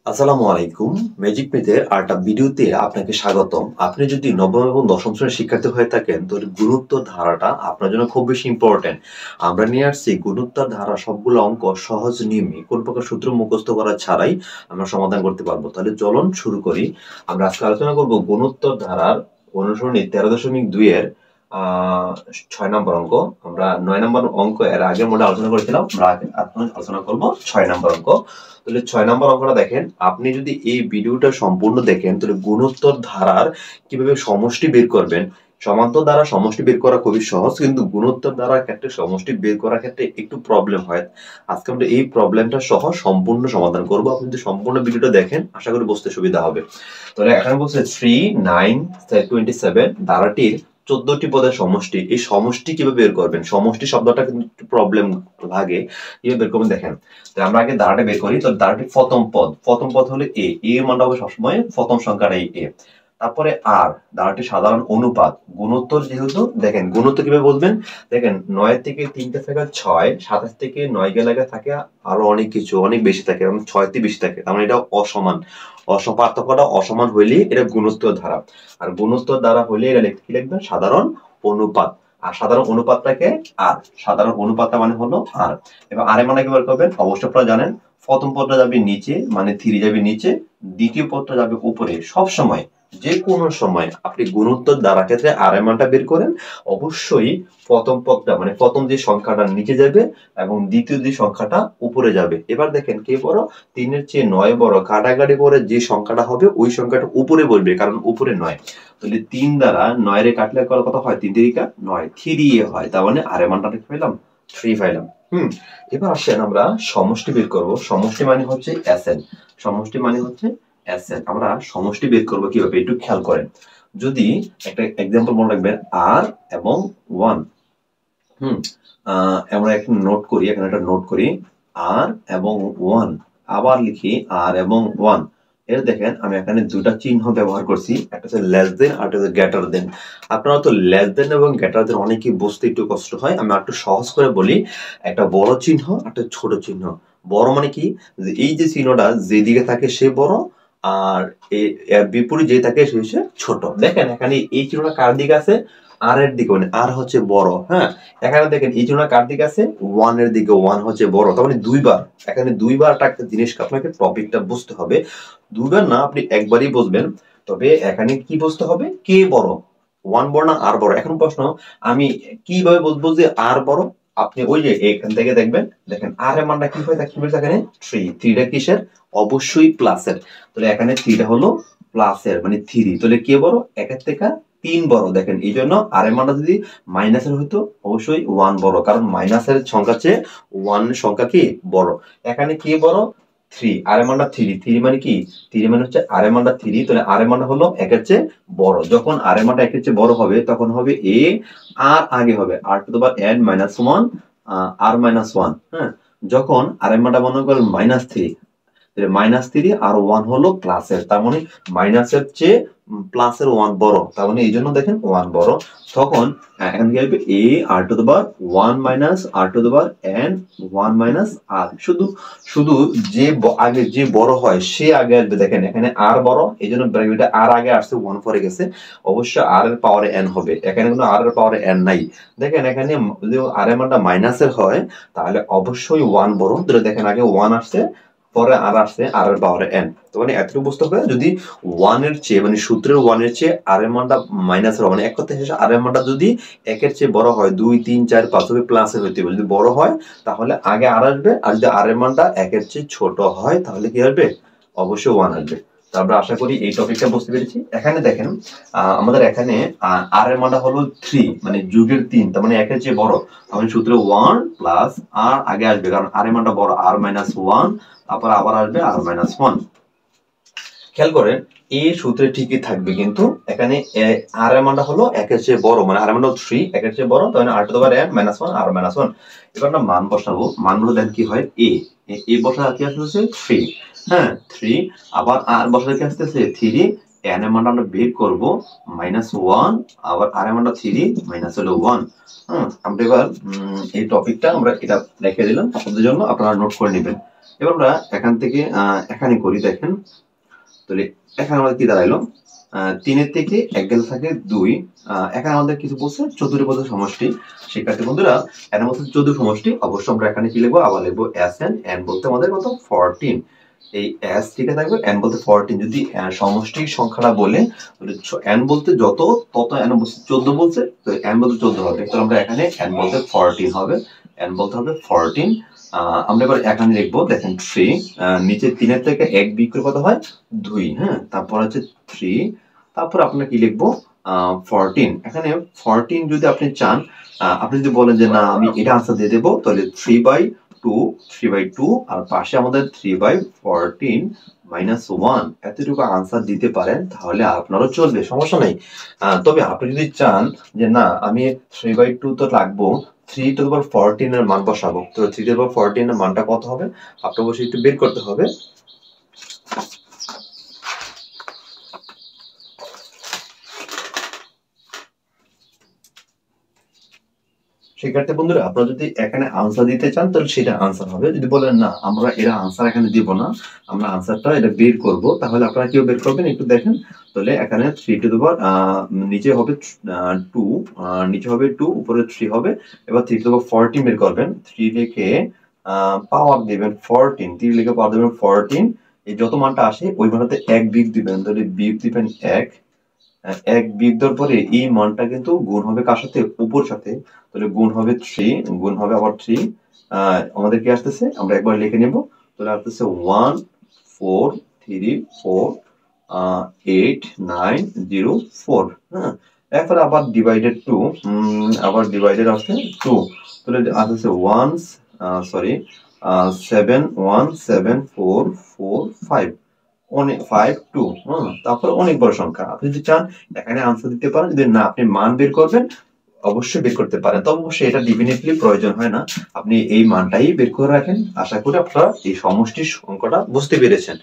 আসসালামু আলাইকুম। ম্যাজিক মেথের আরেকটা ভিডিওতে আপনাকে স্বাগতম। আপনি যদি নবম এবং দশম শ্রেণীর শিক্ষার্থী হয়ে থাকেন, তাহলে গুণোত্তর ধারাটা আপনার জন্য খুব বেশি ইম্পর্টেন্ট। আমরা নিয়ে আসছি গুণোত্তর ধারা সবগুলো অঙ্ক সহজ নিয়মে কোন প্রকার সূত্র মুখস্থ করা ছাড়াই আমরা সমাধান করতে পারবো। তাহলে চলুন শুরু করি। আমরা আজকে আলোচনা করব গুণোত্তর ধারার অনুসরণী 13.2 এর 6 নম্বর অঙ্ক। আমরা 9 নম্বর অঙ্ক এর আগের মধ্যে আলোচনা করেছিলাম। আমরা আলোচনা করব 6 নম্বর অঙ্ক। তাহলে 6 নম্বর অঙ্কটা দেখেন, আপনি যদি এই ভিডিওটা সম্পূর্ণ দেখেন তাহলে গুণোত্তর ধারার কিভাবে সমষ্টি বের করবেন। সমান্তর দ্বারা সমষ্টি বের করা খুবই সহজ, কিন্তু গুণোত্তর দ্বারা ক্ষেত্রে সমষ্টি বের করার ক্ষেত্রে একটু প্রবলেম হয়। আজকে আমরা এই প্রবলেমটা সহ সম্পূর্ণ সমাধান করব। আপনি যদি সম্পূর্ণ ভিডিওটা দেখেন আশা করি বুঝতে সুবিধা হবে। তাহলে এখানে বলছে 3 9 27 ধারাটির 14টি পদের সমষ্টি। এই সমষ্টি কিভাবে বের করবেন? সমষ্টি শব্দটা কিন্তু একটু প্রবলেম লাগে, কিভাবে বের করবেন দেখেন। আমরা আগে ধারাটা বের করি। তো ধারাটির প্রথম পদ হলো এ এর মানটা হবে সবসময় প্রথম সংখ্যাটা এ। তারপরে আর ধারাটির সাধারণ অনুপাত গুণোত্তর, যেহেতু দেখেন গুণোত্তর কিভাবে বলবেন দেখেন, 9 থেকে 3টা থাকে 6, 27 থেকে 9 গেলে থাকে আরো অনেক কিছু, অনেক বেশি থাকে, 6 তে বেশি থাকে, তার মানে এটা অসমান। পার্থক্যটা অসমান হইলে এটা গুণোত্তর ধারা। আর গুণোত্তর দ্বারা হলে এটা কি লিখবেন? সাধারণ অনুপাত। আর সাধারণ অনুপাতটাকে আর, সাধারণ অনুপাতটা মানে হলো আর। এবার আর এর মানে কি বের করবেন? অবশ্যই আপনারা জানেন, প্রথম পদটা যাবে নিচে মানে 3 যাবে নিচে, দ্বিতীয় পদটা যাবে উপরে। সব সময় যে কোনো সময় আপনি গুণোত্তর দ্বারা ক্ষেত্রে আর এর মানটা বের করেন, অবশ্যই প্রথম পদটা মানে প্রথম যে সংখ্যাটা নিচে যাবে এবং দ্বিতীয় যে সংখ্যাটা উপরে যাবে। এবার দেখেন কে বড়? 3-এর চেয়ে 9 বড়। কাটাকাটি করে যে সংখ্যাটা হবে ওই সংখ্যাটা উপরে বসবে, কারণ উপরে 9। তাহলে 3 দ্বারা 9 রে কাটলে কত হয়? 3 3 9, 3 হয়। তার মানে আর এর মানটা পেলাম 3 পাইলাম। এবার আসেন আমরা সমষ্টি বের করব। সমষ্টি মানে হচ্ছে এসএন। সমষ্টি মানে হচ্ছে এসএন। আমরা সমষ্টি বের করব কিভাবে একটু খেয়াল করেন। যদি একটা एग्जांपल মনে রাখবেন, আর এবং 1। আমরা একটা নোট করি, এখানে একটা নোট করি, আর এবং 1। আবার লিখি আর এবং 1। এর দেখেন আমি এখানে দুটো চিহ্ন ব্যবহার করছি, একটা হচ্ছে লেস দেন আর একটা হচ্ছে গ্রেটার দেন। আপনারা তো লেস দেন এবং গ্রেটার দেন অনেকেই বুঝতে একটু কষ্ট হয়, আমি একটু সহজ করে বলি। একটা বড় চিহ্ন, একটা ছোট চিহ্ন। বড় মানে কি? যে এই যে চিহ্নটা যেদিকে থাকে সে বড়, আর এর বিপরীত যে থাকে সে হচ্ছে ছোট। দেখেন এখানে এই চিহ্নটা কার দিকে আছে? আর এর দিকে, মানে আর হচ্ছে বড়। হ্যাঁ, এখানে দেখেন এই চিহ্নটা কার দিকে আছে? 1 এর দিকে, 1 হচ্ছে বড়। তার মানে দুইবার, এখানে দুইবার একটা জিনিস আপনাকে টপিকটা বুঝতে হবে। দুইবার না, আপনি একবারই বুঝবেন। তবে এখানে কি বুঝতে হবে? কে বড়, 1 বড় না আর বড়? এখন প্রশ্ন, আমি কিভাবে বুঝবো যে আর বড়? আপনি ওই যে এখান থেকে দেখবেন, দেখেন আর এর মানটা কি হয় থাকবে এখানে? 3। 3টা কিসের? অবশ্যই প্লাসের। তাহলে এখানে 3টা হলো প্লাসের মানে 3। তাহলে কে বড়? একের থেকে 3 বড়। দেখেন এই জন্য আর এর মানটা যদি মাইনাসের হইতো অবশ্যই 1 বড়, কারণ মাইনাসের সংখ্যা চেয়ে 1 এর সংখ্যা কি বড়। এখানে কে বড়? 3। আর এর মানটা 3। 3 মানে কি? 3 মানে হচ্ছে আর এর মানটা 3। তাহলে আর এর মানটা হলো একের চেয়ে বড়। যখন আর এর মানটা একের চেয়ে বড় হবে তখন হবে এ, আর আগে হবে আর টু দ্য পাওয়ার n - 1 আর -1। হ্যাঁ, যখন আর এর মানটা মনে করেন -3, -3 আর 1 হলো প্লাসের, তার মানে মাইনাসের চেয়ে প্লাসের 1 বড়, তার মানে এই জন্য দেখেন 1 বড়। তখন এখান থেকে আসবে a r to the power 1 minus r to the power n 1 minus r। শুধু শুধু যে আগে যে বড় হয় সে আগে আসবে। দেখেন এখানে r বড়, এই জন্য ব্র্যাকেটে r আগে আসছে, 1 পরে গেছে, অবশ্যই r এর পাওয়ারে n হবে। এখানে কোনো r এর পাওয়ারে n নাই। দেখেন এখানে যদি r এর মানটা মাইনাসের হয় তাহলে অবশ্যই 1 বড়। দেখেন আগে 1 আসছে, পরে আর আসছে আর এর পাওয়ারে n। তো মানে এতটুকু বুঝতে হবে, যদি 1 এর চেয়ে মানে সূত্রের 1 এর চেয়ে আর এর মানটা মাইনাসের হবে, মানে এক কথা শেষে আর এর মানটা যদি একের চেয়ে বড় হয়, 2 3 4 5 হবে, প্লাসের হইতে হবে। যদি বড় হয় তাহলে আগে আর আসবে, আর যদি আর এর মানটা একের চেয়ে ছোট হয় তাহলে কি আসবে? অবশ্যই 1 আসবে। তারপরে আশা করি এই টপিকটা বুঝতে পেরেছি। এখানে দেখেন আমাদের এখানে আর এর মানটা হলো 3 মানে যুগের 3, তার মানে একের চেয়ে বড়। তাহলে সূত্রে 1 প্লাস আর আগে আসবে, কারণ আর এর মানটা বড়, আর -1, তারপর আবার আসবে আর -1। খেয়াল করেন এই সূত্রে ঠিকই থাকবে, কিন্তু এখানে আর এর মানটা হলো একের চেয়ে বড়, মানে আর এর মানটা 3 একের চেয়ে বড়, তাহলে r to the power n -1 আর -1। এবার আমরা মান বসাবো। মানগুলো দেন কি হয়? a বসা কি আসছে? 3। হ্যাঁ 3, আবার আর বসালে কি আসতেছে? 3। n এর মানটা আমরা বের করব -1, আবার r এর মানটা 3 মাইনাস হলো 1। আমরা এবার এই টপিকটা আমরা এটা রেখে দিলাম আপনাদের জন্য, আপনারা নোট করে নেবেন। এবার আমরা এখান থেকে এখানে করি, দেখেন তাহলে এখানে আমাদের কি দাঁড়াইলো, 3 থেকে 1 গেলে থাকে 2। এখানে আমাদের কিছু বলছে চতুর্ভুজ সমষ্টি। শিক্ষার্থী বন্ধুরা, এর মধ্যে চতুর্ভুজ সমষ্টি অবশ্যই আমরা এখানে কি লিখবো, আবার লিখবো SN, N বলতে আমাদের কত 14। এই S থেকে থাকবে, N বলতে 14। যদি সমষ্টি সংখ্যাটা বলে N বলতে যত, তত N বলতে 14 বলছে, তো N বলতে 14 হবে। তো আমরা এখানে N বলতে 14 হবে, N বলতে হবে 14। আমরা এবার এখানে লিখবো, দেখেন 3, নিচে 3 থেকে 1 বিয়োগ করে কত হয় 2। হ্যাঁ, তারপর হচ্ছে 3, তারপর আপনার কি লিখবো 14। এখানে 14 যদি আপনি চান, আপনি যদি বলেন যে না আমি এটা আনসার দিয়ে দেবো, তাহলে 3/2 আর পাশে আমাদের 3/14 -1 এতটুকু আনসার দিতে পারেন, তাহলে আপনারও চলবে, সমস্যা নেই। তবে আপনি যদি চান যে না আমি 3/2 তো লাগবো, 3/14 এর মান বসাবো, তো 3/14 এর মানটা কত হবে আপনাকে অবশ্যই একটু বের করতে হবে। শিক্ষার্থী বন্ধুরা, আপনারা যদি এখানে আনসার দিতে চান তাহলে সেটা আনসার হবে। যদি বলেন না আমরা এরা আনসার এখানে দিব না, আমরা আনসারটা এটা বের করব, তাহলে আপনারা কিভাবে বের করবেন একটু দেখেন। তাহলে এখানে 3 নিচে হবে 2, নিচে হবে 2, উপরে 3 হবে। এবার 3/14 বের করবেন, 3 লিখে পাওয়ার দিবেন 14, 3 লিখে পাওয়ার দিবেন 14। এই যত মানটা আসে ওই মানটাতে 1 বিয়োগ দিবেন, তাহলে বিয়োগ দিবেন 1। 1 বিয়োগ দেওয়ার পরে এই মানটা কিন্তু গুণ হবে কার সাথে, উপর সাথে, তাহলে গুণ হবে 3, গুণ হবে আবার 3। আমাদের কি আসতেছে, আমরা একবার লিখে নেব, তাহলে আসতেছে 1 4 3 4 8 9 0 4। হ্যাঁ, এরপরে আবার ডিভাইডেড 2, আবার ডিভাইডেড আসছে 2, তাহলে আসতেছে 7 1 7 4 4 5 5 2। তারপর অনেক বড় সংখ্যা। আপনি যদি চান এখানে আনসার দিতে পারেন, যদি না আপনি মান বের করবেন অবশ্যই বের করতে পারেন, তবে অবশ্যই এটা ডেফিনেটলি প্রয়োজন হয় না, আপনি এই মানটাই বের করে রাখেন। আশা করি আপনারা এই সমষ্টির অঙ্কটা বুঝতে পেরেছেন।